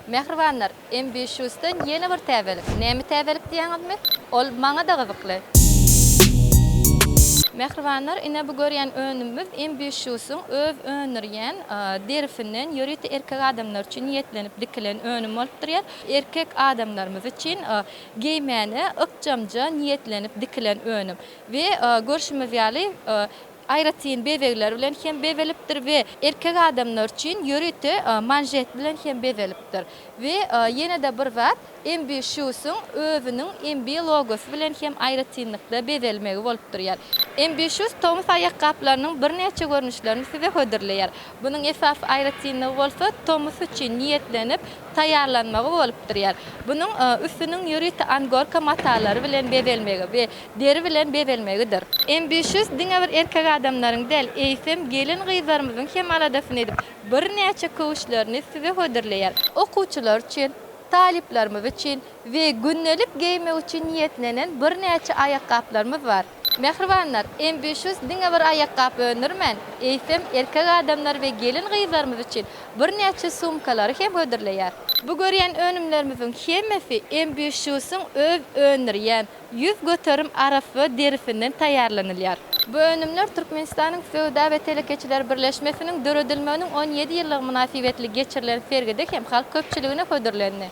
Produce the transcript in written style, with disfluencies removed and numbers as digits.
Mehribanlar, M500'den yeni bir täzelik. Näme täzelik diýäňizmi? Ol maňa da gyzykly. Mehribanlar, ine bu görýän önümüz M500'üň öz önürýän derifinden ýörüti erkek adamlar üçin niýetlenip dikilen önüm bolup durýar. Erkek adamlarymyz üçin giymäne ykjamja niýetlenip dikilen önüm. We görüşimiz ýaly aýratyn bewegler bilen hem bevelipdir we erkek adamlar üçin ýörüti manjet bilen hem bevelipdir. We ýene-de bir wagt M500'üň özüniň MB logosu bilen hem aýratynlykda bevelmegi bolup durýar. M500 Tomus ayakkabılarının bir neçe görünüşlerini size hödürleyer. Bunun esas aýratynlygy bolsa Tomus üçin niýetlenip taýarlanmagy bolup durýar. Bunun üstünün ýörüti angorka matalary bilen bevelmegi we deri bilen bevelmegidir. M500 diňe bir erkek adamlaryň del eýsem gelin gyzlarymyzyň hem aladasyny edip bir neçe köwüşlerini size hödürleyer. Okuwçylar üçin, taliplerimiz için ve günnelik giyme için niyetlenen bir neçe ayakkabılarımız var. Mehribanlar, M500 diňe bir ayakkabı önürmen, eýsem erkek adamlar ve gelin gyzlarymyz için bir neçe sumkalary hem hödürleýär. Bu görýän önümlerimiziň hemmesi M500'üň öz önürýän yüz göterim arafy derifinden taýarlanylýar. Bu önümler Türkmenistanyň Sowda we Telekeçiler Birleşmesiniň döredilmeginiň 17 ýyllyk münasibetli geçirilen sergide hem halk köpçüligine hödürlendi.